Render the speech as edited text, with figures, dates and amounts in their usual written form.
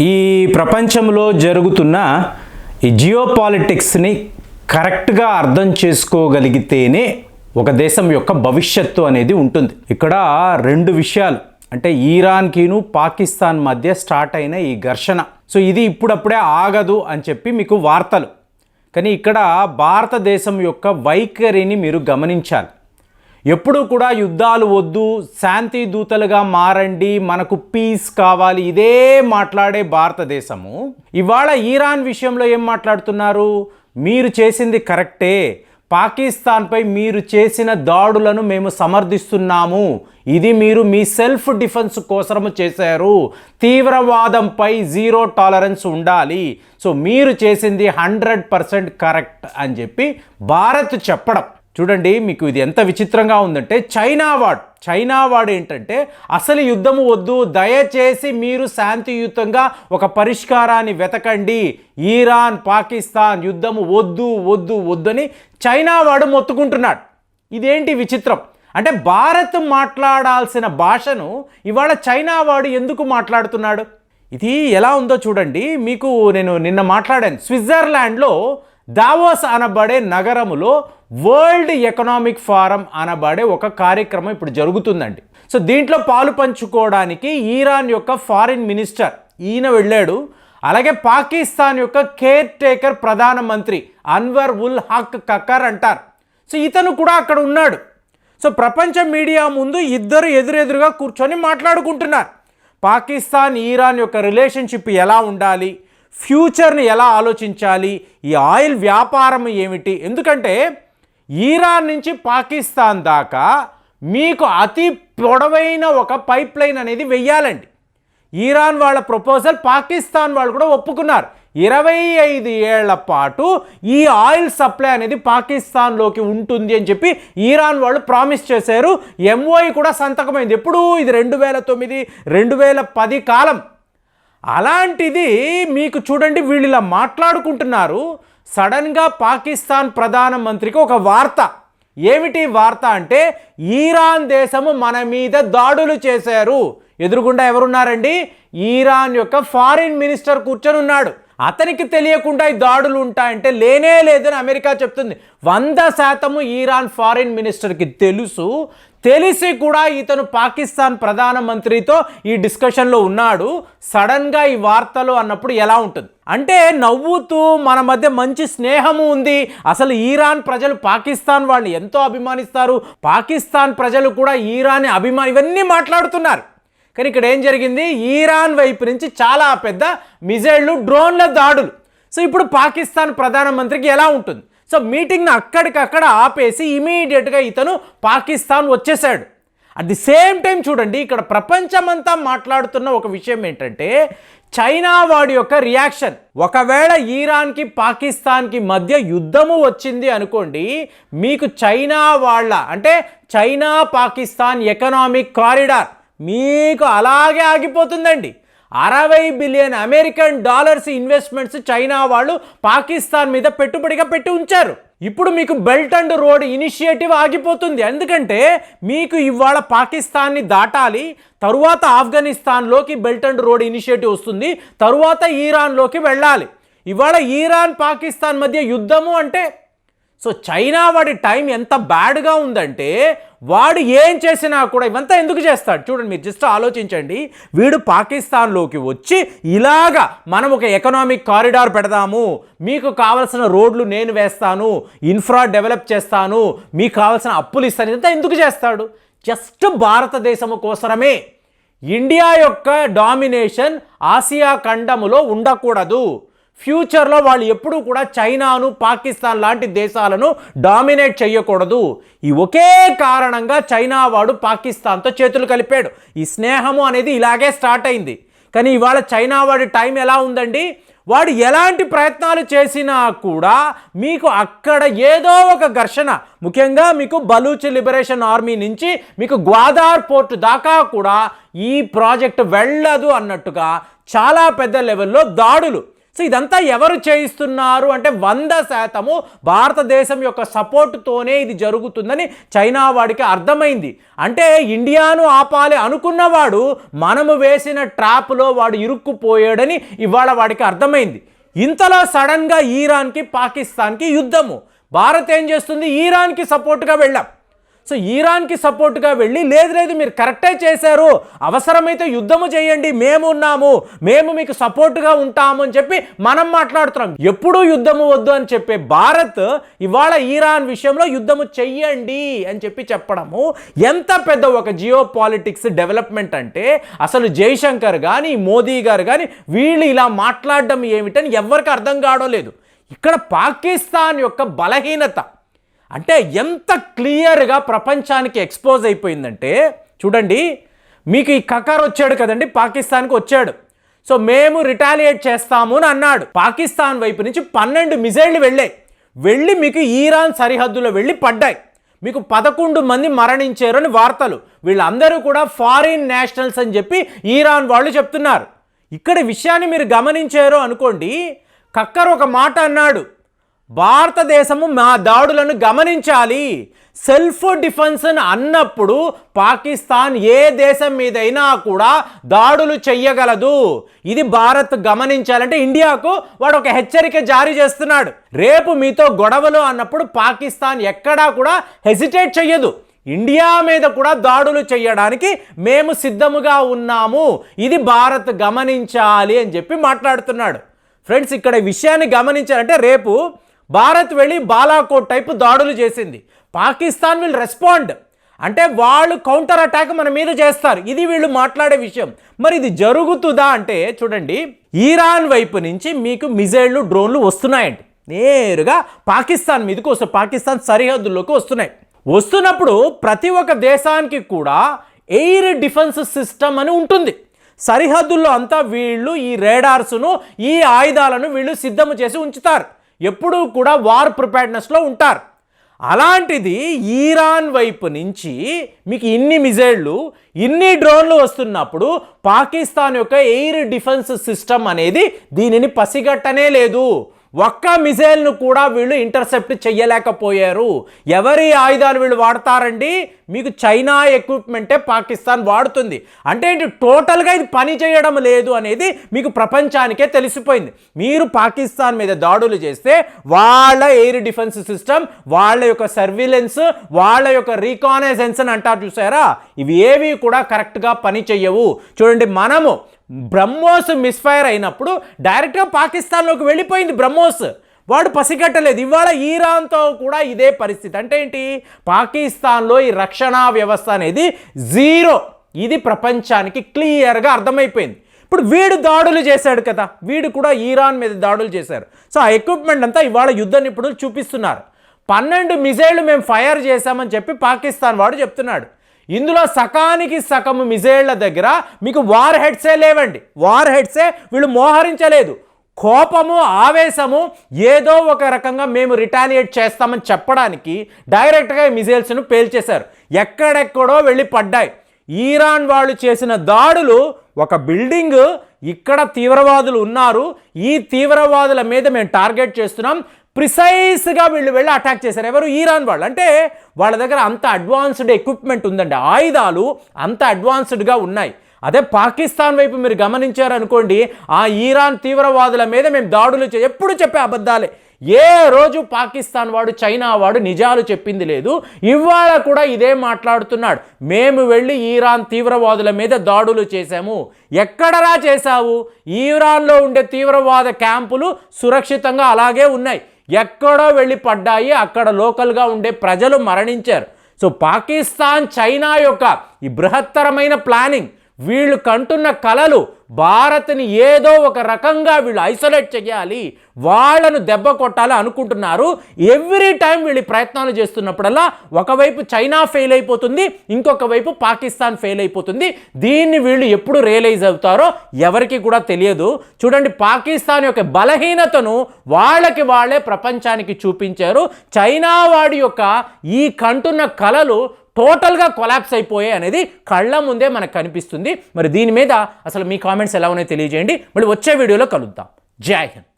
ఈ ప్రపంచంలో జరుగుతున్న ఈ జియోపాలిటిక్స్ని కరెక్ట్గా అర్థం చేసుకోగలిగితేనే ఒక దేశం యొక్క భవిష్యత్తు అనేది ఉంటుంది. ఇక్కడ రెండు విషయాలు, అంటే ఇరాన్కిను పాకిస్తాన్ మధ్య స్టార్ట్ అయిన ఈ ఘర్షణ. సో ఇది ఇప్పుడప్పుడే ఆగదు అని చెప్పి మీకు వార్తలు. కానీ ఇక్కడ భారతదేశం యొక్క వైఖరిని మీరు గమనించాలి. ఎప్పుడు కూడా యుద్ధాలు వద్దు, శాంతి దూతలుగా మారండి, మనకు పీస్ కావాలి, ఇదే మాట్లాడే భారతదేశము ఇవాళ ఇరాన్ విషయంలో ఏం మాట్లాడుతున్నారు? మీరు చేసింది కరెక్టే, పాకిస్తాన్పై మీరు చేసిన దాడులను మేము సమర్థిస్తున్నాము, ఇది మీరు మీ సెల్ఫ్ డిఫెన్స్ కోసము చేశారు, తీవ్రవాదంపై జీరో టాలరెన్స్ ఉండాలి, సో మీరు చేసింది 100% కరెక్ట్ అని చెప్పి భారత్ చెప్పడం. చూడండి, మీకు ఇది ఎంత విచిత్రంగా ఉందంటే చైనా వాడు ఏంటంటే అసలు యుద్ధము వద్దు, దయచేసి మీరు శాంతియుతంగా ఒక పరిష్కారాన్ని వెతకండి, ఇరాన్ పాకిస్తాన్ యుద్ధము వద్దు వద్దు వద్దని చైనా వాడు మొత్తుకుంటున్నాడు. ఇదేంటి విచిత్రం అంటే భారత్ మాట్లాడాల్సిన భాషను ఇవాళ చైనా వాడు ఎందుకు మాట్లాడుతున్నాడు? ఇది ఎలా ఉందో చూడండి. మీకు నేను నిన్న మాట్లాడాను, స్విట్జర్లాండ్లో దావోస్ అనబడే నగరములో వరల్డ్ ఎకనామిక్ ఫోరం అనబడే ఒక కార్యక్రమం ఇప్పుడు జరుగుతుందండి. సో దీంట్లో పాలు పంచుకోవడానికి ఇరాన్ యొక్క ఫారిన్ మినిస్టర్ ఈయన వెళ్ళాడు. అలాగే పాకిస్తాన్ యొక్క కేర్ టేకర్ ప్రధానమంత్రి అన్వర్ ఉల్ హక్ కక్కర్ అంటారు. సో ఇతను కూడా అక్కడ ఉన్నాడు. సో ప్రపంచ మీడియా ముందు ఇద్దరు ఎదురెదురుగా కూర్చొని మాట్లాడుకుంటున్నారు. పాకిస్తాన్ ఇరాన్ యొక్క రిలేషన్షిప్ ఎలా ఉండాలి, ఫ్యూచర్ని ఎలా ఆలోచించాలి, ఈ ఆయిల్ వ్యాపారం ఏమిటి, ఎందుకంటే ఇరాన్ నుంచి పాకిస్తాన్ దాకా మీకు అతి పొడవైన ఒక పైప్ లైన్ అనేది వెయ్యాలండి. ఇరాన్ వాళ్ళ ప్రపోజల్ పాకిస్తాన్ వాళ్ళు కూడా ఒప్పుకున్నారు. 25 ఏళ్ల పాటు ఈ ఆయిల్ సప్లై అనేది పాకిస్తాన్లోకి ఉంటుంది అని చెప్పి ఇరాన్ వాళ్ళు ప్రామిస్ చేశారు. ఎంఓఐ కూడా సంతకమైంది. ఎప్పుడు ఇది 2009 2010 కాలం. అలాంటిది మీకు చూడండి, వీళ్ళు ఇలా మాట్లాడుకుంటున్నారు. సడన్గా పాకిస్తాన్ ప్రధానమంత్రికి ఒక వార్త. ఏమిటి వార్త అంటే, ఇరాన్ దేశము మన మీద దాడులు చేశారు. ఎదురుగుండా ఎవరున్నారండి? ఇరాన్ యొక్క ఫారిన్ మినిస్టర్ కూర్చొని ఉన్నాడు. అతనికి తెలియకుండా ఈ దాడులు ఉంటాయంటే లేనే లేదని అమెరికా చెప్తుంది. 100% ఇరాన్ ఫారిన్ మినిస్టర్కి తెలుసు. తెలిసి కూడా ఇతను పాకిస్తాన్ ప్రధానమంత్రితో ఈ డిస్కషన్లో ఉన్నాడు. సడన్గా ఈ వార్తలు అన్నప్పుడు ఎలా ఉంటుంది అంటే, నవ్వుతూ మన మధ్య మంచి స్నేహము ఉంది, అసలు ఇరాన్ ప్రజలు పాకిస్తాన్ వాళ్ళని ఎంతో అభిమానిస్తారు, పాకిస్తాన్ ప్రజలు కూడా ఇరాన్ ఇవన్నీ మాట్లాడుతున్నారు. కానీ ఇక్కడ ఏం జరిగింది? ఇరాన్ వైపు నుంచి చాలా పెద్ద మిజైళ్ళు, డ్రోన్ల దాడులు. సో ఇప్పుడు పాకిస్తాన్ ప్రధానమంత్రికి ఎలా ఉంటుంది? సో మీటింగ్ని అక్కడికక్కడ ఆపేసి ఇమీడియట్గా ఇతను పాకిస్తాన్ వచ్చేసాడు. అట్ ది సేమ్ టైం చూడండి, ఇక్కడ ప్రపంచమంతా మాట్లాడుతున్న ఒక విషయం ఏంటంటే, చైనా వాడి యొక్క రియాక్షన్. ఒకవేళ ఇరాన్కి పాకిస్తాన్కి మధ్య యుద్ధము వచ్చింది అనుకోండి, మీకు చైనా వాళ్ళ అంటే చైనా పాకిస్తాన్ ఎకనామిక్ కారిడార్ మీకు అలాగే ఆగిపోతుందండి. 60 billion American dollars investments China వాళ్ళు పాకిస్తాన్ మీద పెట్టుబడిగా పెట్టి ఉంచారు. ఇప్పుడు మీకు బెల్ట్ అండ్ రోడ్ ఇనిషియేటివ్ ఆగిపోతుంది. ఎందుకంటే మీకు ఇవాళ పాకిస్తాన్ని దాటాలి, తరువాత ఆఫ్ఘనిస్తాన్లోకి బెల్ట్ అండ్ రోడ్ ఇనిషియేటివ్ వస్తుంది, తరువాత ఇరాన్లోకి వెళ్ళాలి. ఇవాళ ఇరాన్ పాకిస్తాన్ మధ్య యుద్ధము అంటే, సో చైనా వాడి టైం ఎంత బ్యాడ్గా ఉందంటే, వాడు ఏం చేసినా కూడా ఇవంతా ఎందుకు చేస్తాడు? చూడండి, మీరు జస్ట్ ఆలోచించండి. వీడు పాకిస్తాన్లోకి వచ్చి ఇలాగా మనం ఒక ఎకనామిక్ కారిడార్ పెడదాము, మీకు కావాల్సిన రోడ్లు నేను వేస్తాను, ఇన్ఫ్రా డెవలప్ చేస్తాను, మీకు కావాల్సిన అప్పులు ఇస్తాను, ఇదంతా ఎందుకు చేస్తాడు? జస్ట్ భారతదేశము కోసమే. ఇండియా యొక్క డామినేషన్ ఆసియా ఖండములో ఉండకూడదు. ఫ్యూచర్లో వాళ్ళు ఎప్పుడూ కూడా చైనాను పాకిస్తాన్ లాంటి దేశాలను డామినేట్ చేయకూడదు. ఈ ఒకే కారణంగా చైనా వాడు పాకిస్తాన్తో చేతులు కలిపాడు. ఈ స్నేహము అనేది ఇలాగే స్టార్ట్ అయింది. కానీ ఇవాళ చైనా వాడి టైం ఎలా ఉందండి? వాడు ఎలాంటి ప్రయత్నాలు చేసినా కూడా మీకు అక్కడ ఏదో ఒక ఘర్షణ, ముఖ్యంగా మీకు బలూచ్ లిబరేషన్ ఆర్మీ నుంచి మీకు గ్వాదార్ పోర్ట్ దాకా కూడా ఈ ప్రాజెక్ట్ వెళ్ళదు అన్నట్టుగా చాలా పెద్ద లెవెల్లో దాడులు. సో ఇదంతా ఎవరు చేయిస్తున్నారు అంటే 100% భారతదేశం యొక్క సపోర్టుతోనే ఇది జరుగుతుందని చైనా వాడికి అర్థమైంది. అంటే ఇండియాను ఆపాలి అనుకున్నవాడు మనము వేసిన ట్రాప్లో వాడు ఇరుక్కుపోయాడని ఇవాళ వాడికి అర్థమైంది. ఇంతలో సడన్గా ఇరాన్కి పాకిస్తాన్కి యుద్ధము. భారత్ ఏం చేస్తుంది? ఇరాన్కి సపోర్ట్గా వెళ్ళాం. సో ఇరాన్కి సపోర్ట్గా వెళ్ళి లేదు మీరు కరెక్టే చేశారు, అవసరమైతే యుద్ధము చేయండి, మేము ఉన్నాము, మేము మీకు సపోర్ట్గా ఉంటాము అని చెప్పి మనం మాట్లాడుతున్నాం. ఎప్పుడూ యుద్ధము వద్దు అని చెప్పే భారత్ ఇవాళ ఇరాన్ విషయంలో యుద్ధము చెయ్యండి అని చెప్పి చెప్పడము ఎంత పెద్ద ఒక జియో పాలిటిక్స్ డెవలప్మెంట్ అంటే అసలు జైశంకర్ కానీ మోదీ గారు కానీ వీళ్ళు ఇలా మాట్లాడడం ఏమిటని ఎవరికి అర్థం కావడం లేదు. ఇక్కడ పాకిస్తాన్ యొక్క బలహీనత అంటే ఎంత క్లియర్గా ప్రపంచానికి ఎక్స్పోజ్ అయిపోయిందంటే చూడండి, మీకు ఈ కకార్ వచ్చాడు కదండి, పాకిస్తాన్కి వచ్చాడు. సో మేము రిటాలియేట్ చేస్తాము అని అన్నాడు. పాకిస్తాన్ వైపు నుంచి 12 మిజైళ్ళు వెళ్ళి మీకు ఇరాన్ సరిహద్దులో వెళ్ళి పడ్డాయి. మీకు 11 మంది మరణించారు అని వార్తలు. వీళ్ళందరూ కూడా ఫారిన్ నేషనల్స్ అని చెప్పి ఇరాన్ వాళ్ళు చెప్తున్నారు. ఇక్కడ విషయాన్ని మీరు గమనించారు అనుకోండి, కక్కర్ ఒక మాట అన్నాడు, భారతదేశము మా దాడులను గమనించాలి, సెల్ఫ్ డిఫెన్స్ అని అన్నప్పుడు పాకిస్తాన్ ఏ దేశం మీదైనా కూడా దాడులు చెయ్యగలదు, ఇది భారత్ గమనించాలంటే ఇండియాకు వాడు ఒక హెచ్చరిక జారీ చేస్తున్నాడు. రేపు మీతో గొడవలు అన్నప్పుడు పాకిస్తాన్ ఎక్కడా కూడా హెసిటేట్ చెయ్యదు, ఇండియా మీద కూడా దాడులు చేయడానికి మేము సిద్ధముగా ఉన్నాము, ఇది భారత్ గమనించాలి అని చెప్పి మాట్లాడుతున్నాడు. ఫ్రెండ్స్, ఇక్కడ విషయాన్ని గమనించాలంటే రేపు భారత్ వెళ్ళి బాలాకోట్ టైపు దాడులు చేసింది, పాకిస్తాన్ విల్ రెస్పాండ్ అంటే వాళ్ళు కౌంటర్ అటాక్ మన మీద చేస్తారు, ఇది వీళ్ళు మాట్లాడే విషయం. మరి ఇది జరుగుతుందా అంటే చూడండి, ఇరాన్ వైపు నుంచి మీకు మిజైళ్ళు డ్రోన్లు వస్తున్నాయండి, నేరుగా పాకిస్తాన్ మీదకి వస్తాయి, పాకిస్తాన్ సరిహద్దుల్లోకి వస్తున్నప్పుడు ప్రతి ఒక్క దేశానికి కూడా ఎయిర్ డిఫెన్స్ సిస్టమ్ అని ఉంటుంది. సరిహద్దుల్లో అంతా వీళ్ళు ఈ రేడార్స్ను ఈ ఆయుధాలను వీళ్ళు సిద్ధము చేసి ఉంచుతారు, ఎప్పుడూ కూడా వార్ ప్రిపేర్డ్నెస్లో ఉంటారు. అలాంటిది ఇరాన్ వైపు నుంచి మీకు ఇన్ని మిజైళ్ళు ఇన్ని డ్రోన్లు వస్తున్నప్పుడు పాకిస్తాన్ యొక్క ఎయిర్ డిఫెన్స్ సిస్టమ్ అనేది దీనిని పసిగట్టనే లేదు. ఒక్క మిజైల్ను కూడా వీళ్ళు ఇంటర్సెప్ట్ చెయ్యలేకపోయారు. ఎవరి ఆయుధాలు వీళ్ళు వాడతారండి? మీకు చైనా ఎక్విప్మెంటే పాకిస్తాన్ వాడుతుంది. అంటే ఏంటి, టోటల్గా ఇది పని చేయడం లేదు అనేది మీకు ప్రపంచానికే తెలిసిపోయింది. మీరు పాకిస్తాన్ మీద దాడులు చేస్తే వాళ్ళ ఎయిర్ డిఫెన్స్ సిస్టమ్, వాళ్ళ యొక్క సర్విలెన్స్, వాళ్ళ యొక్క రీకానైజెన్స్ అని అంటారు చూసారా, ఇవి ఏవి కూడా కరెక్ట్గా పని చెయ్యవు. చూడండి, మనము బ్రహ్మోస్ మిస్ఫైర్ అయినప్పుడు డైరెక్ట్గా పాకిస్తాన్లోకి వెళ్ళిపోయింది బ్రహ్మోస్, వాడు పసిగట్టలేదు. ఇవాళ ఇరాన్తో కూడా ఇదే పరిస్థితి. అంటే ఏంటి, పాకిస్తాన్లో ఈ రక్షణ వ్యవస్థ అనేది జీరో, ఇది ప్రపంచానికి క్లియర్గా అర్థమైపోయింది. ఇప్పుడు వీడు దాడులు చేశాడు కదా, వీడు కూడా ఇరాన్ మీద దాడులు చేశారు. సో ఆ ఎక్విప్మెంట్ అంతా ఇవాళ యుద్ధ నిపుణులు చూపిస్తున్నారు. 12 మిజైళ్ళు మేము ఫైర్ చేశామని చెప్పి పాకిస్తాన్ వాడు చెప్తున్నాడు. ఇందులో సకానికి సగం మిజైళ్ల దగ్గర మీకు వార్ హెడ్సే లేవండి, వార్ హెడ్సే వీళ్ళు మోహరించలేదు. కోపము, ఆవేశము, ఏదో ఒక రకంగా మేము రిటాలియేట్ చేస్తామని చెప్పడానికి డైరెక్ట్గా మిజైల్స్ను పేల్చేశారు, ఎక్కడెక్కడో వెళ్ళి పడ్డాయి. ఇరాన్ వాళ్ళు చేసిన దాడులు, ఒక బిల్డింగ్, ఇక్కడ తీవ్రవాదులు ఉన్నారు, ఈ తీవ్రవాదుల మీద మేము టార్గెట్ చేస్తున్నాం, ప్రిసైజ్గా వీళ్ళు వెళ్ళి అటాక్ చేశారు. ఎవరు? ఇరాన్ వాళ్ళు. అంటే వాళ్ళ దగ్గర అంత అడ్వాన్స్డ్ ఎక్విప్మెంట్ ఉందండి, ఆయుధాలు అంత అడ్వాన్స్డ్గా ఉన్నాయి. అదే పాకిస్తాన్ వైపు మీరు గమనించారనుకోండి, ఆ ఇరాన్ తీవ్రవాదుల మీద మేము దాడులు ఎప్పుడు చెప్పే అబద్ధాలే. ఏ రోజు పాకిస్తాన్ వాడు, చైనా వాడు నిజాలు చెప్పింది లేదు. ఇవాళ కూడా ఇదే మాట్లాడుతున్నాడు, మేము వెళ్ళి ఇరాన్ తీవ్రవాదుల మీద దాడులు చేశాము. ఎక్కడరా చేశావు? ఇరాన్లో ఉండే తీవ్రవాద క్యాంపులు సురక్షితంగా అలాగే ఉన్నాయి, ఎక్కడో వెళ్ళి పడ్డాయి, అక్కడ లోకల్గా ఉండే ప్రజలు మరణించారు. సో పాకిస్తాన్, చైనా యొక్క ఈ బృహత్తరమైన ప్లానింగ్, వీళ్ళు కంటున్న కలలు, భారత్ని ఏదో ఒక రకంగా వీళ్ళు ఐసోలేట్ చేయాలి, వాళ్ళను దెబ్బ కొట్టాలి అనుకుంటున్నారు. ఎవ్రీ టైం వీళ్ళు ప్రయత్నాలు చేస్తున్నప్పుడల్లా ఒకవైపు చైనా ఫెయిల్ అయిపోతుంది, ఇంకొక వైపు పాకిస్తాన్ ఫెయిల్ అయిపోతుంది. దీన్ని వీళ్ళు ఎప్పుడు రియలైజ్ అవుతారో ఎవరికి కూడా తెలియదు. చూడండి, పాకిస్తాన్ యొక్క బలహీనతను వాళ్ళకి వాళ్ళే ప్రపంచానికి చూపించారు. చైనా వాడి యొక్క ఈ కంటున్న కలలు టోటల్గా కొలాప్స్ అయిపోయాయి అనేది కళ్ళ ముందే మనకు కనిపిస్తుంది. మరి దీని మీద అసలు మీ కామెంట్స్ ఎలా ఉన్నాయో తెలియజేయండి. మళ్ళీ వచ్చే వీడియోలో కలుద్దాం. జై హింద్.